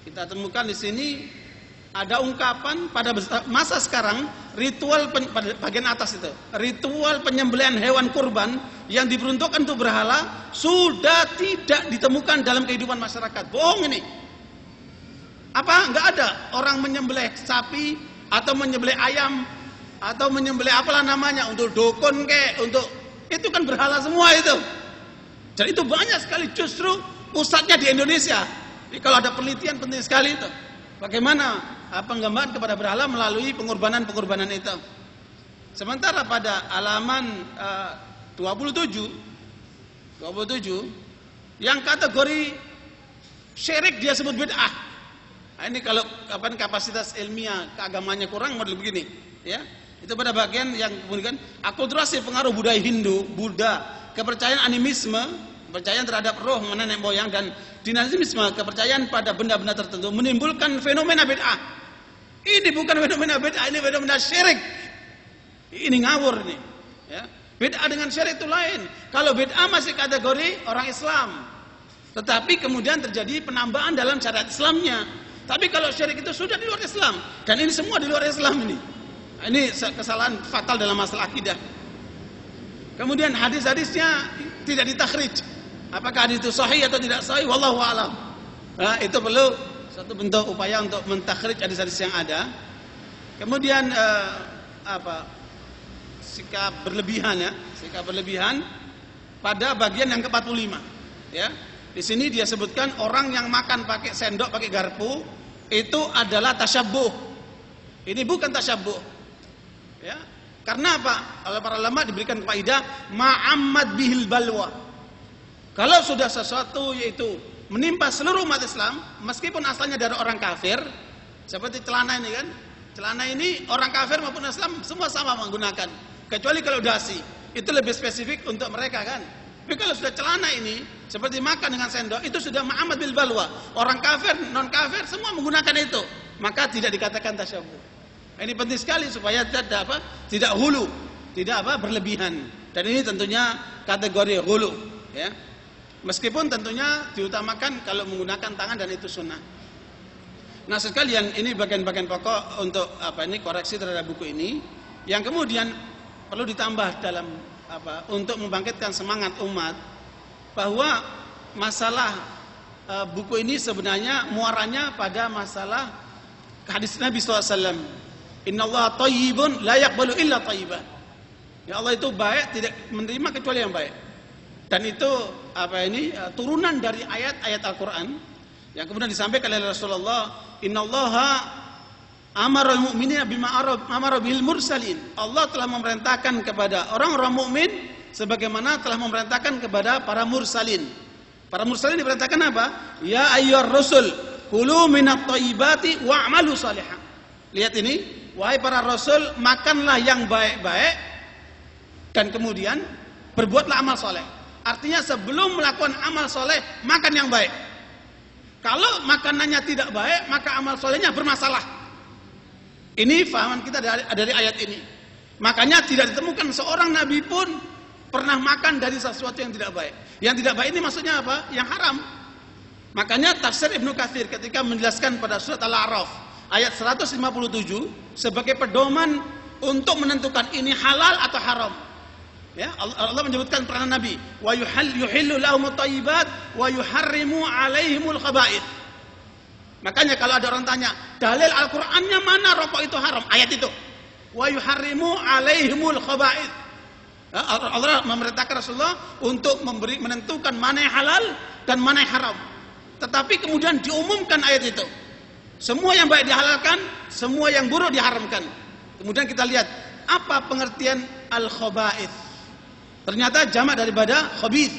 Kita temukan di sini ada ungkapan pada masa sekarang, ritual pada bagian atas itu, ritual penyembelihan hewan kurban yang diperuntukkan untuk berhala sudah tidak ditemukan dalam kehidupan masyarakat. Bohong ini. Apa? Enggak ada orang menyembelih sapi atau menyembelih ayam atau menyembelih apalah namanya untuk dukun untuk itu kan berhala semua itu. Dan itu banyak sekali, justru pusatnya di Indonesia. Jadi kalau ada penelitian penting sekali itu. Bagaimana penggambaran kepada berhala melalui pengorbanan-pengorbanan itu. Sementara pada halaman 27 yang kategori syirik dia sebut bid'ah. Nah, ini kalau kapasitas ilmiah keagamannya kurang model begini, ya. Itu pada bagian yang kemudian akulturasi pengaruh budaya Hindu, Buddha, kepercayaan animisme, kepercayaan terhadap roh nenek moyang, dan dinamisme, kepercayaan pada benda-benda tertentu menimbulkan fenomena bid'ah. Ini bukan fenomena bid'ah, ini fenomena syirik. Ini ngawur ini, ya. Bid'ah dengan syirik itu lain. Kalau bid'ah masih kategori orang Islam, tetapi kemudian terjadi penambahan dalam syariat Islamnya. Tapi kalau syirik itu sudah di luar Islam, dan ini semua di luar Islam ini. Ini kesalahan fatal dalam masalah akidah. Kemudian hadis-hadisnya tidak ditakhrij. Apakah hadis itu sahih atau tidak sahih? Wallahu a'lam. Nah, itu perlu satu bentuk upaya untuk mentakhrij hadis-hadis yang ada. Kemudian sikap berlebihan, ya, sikap berlebihan pada bagian yang ke-45, ya. Di sini dia sebutkan orang yang makan pakai sendok, pakai garpu itu adalah tasyabbuh. Ini bukan tasyabbuh, ya. Karena apa? Oleh para ulama diberikan kaidah ma'ammad bihil balwa. Kalau sudah sesuatu yaitu menimpa seluruh umat Islam, meskipun asalnya dari orang kafir, seperti celana ini kan, celana ini orang kafir maupun Islam semua sama menggunakan, kecuali kalau dasi, itu lebih spesifik untuk mereka kan. Tapi kalau sudah celana ini, seperti makan dengan sendok, itu sudah ma'amad bil balwa. Orang kafir, non kafir semua menggunakan itu, maka tidak dikatakan tasyabbuh. Ini penting sekali supaya tidak hulu, tidak berlebihan. Dan ini tentunya kategori hulu, ya. Meskipun tentunya diutamakan kalau menggunakan tangan dan itu sunnah. Nah sekalian, ini bagian-bagian pokok untuk koreksi terhadap buku ini, yang kemudian perlu ditambah dalam untuk membangkitkan semangat umat bahwa masalah buku ini sebenarnya muaranya pada masalah hadis Nabi SAW. Innallaha thayyibun la yaqbalu illa thayyiban. Ya Allah itu baik, tidak menerima kecuali yang baik. Dan itu turunan dari ayat-ayat Al-Quran yang kemudian disampaikan oleh Rasulullah. Innallaha amaral mu'minina bima amara bihil mursalin. Allah telah memerintahkan kepada orang-orang mukmin sebagaimana telah memerintahkan kepada para mursalin. Para mursalin diperintahkan apa? Ya ayyuhar rasul kulu minat thayyibati wa'malu shalihan. Lihat ini, wahai para rasul, makanlah yang baik-baik dan kemudian berbuatlah amal soleh. Artinya sebelum melakukan amal soleh, makan yang baik. Kalau makanannya tidak baik, maka amal solehnya bermasalah. Ini fahaman kita dari ayat ini. Makanya tidak ditemukan seorang nabi pun pernah makan dari sesuatu yang tidak baik. Yang tidak baik ini maksudnya apa? Yang haram. Makanya tafsir Ibnu Katsir ketika menjelaskan pada surat Al-A'raf ayat 157 sebagai pedoman untuk menentukan ini halal atau haram. Ya, Allah menyebutkan peranan Nabi, wa yuhillu lahumut thayyibat wa yuharrimu alaihimul khaba'ith. Makanya kalau ada orang tanya, dalil Al-Qur'annya mana rokok itu haram? Ayat itu. Wa yuharrimu alaihimul khaba'ith. Allah memerintahkan Rasulullah untuk menentukan mana yang halal dan mana yang haram. Tetapi kemudian diumumkan ayat itu. Semua yang baik dihalalkan, semua yang buruk diharamkan. Kemudian kita lihat apa pengertian al-khaba'ith. Ternyata jamak daripada khabith.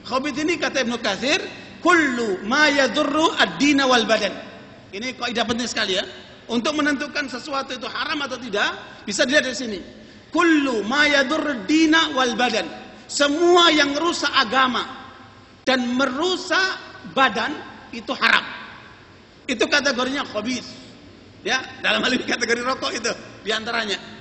Khabith ini kata Ibnu Katsir, kullu ma yadurru ad-dina wal badan. Ini kaidah penting sekali ya. Untuk menentukan sesuatu itu haram atau tidak, bisa dilihat dari sini. Kullu ma yadurru ad-dina wal badan. Semua yang merusak agama dan merusak badan itu haram. Itu kategorinya khabith. Ya, dalam hal ini kategori rokok itu diantaranya.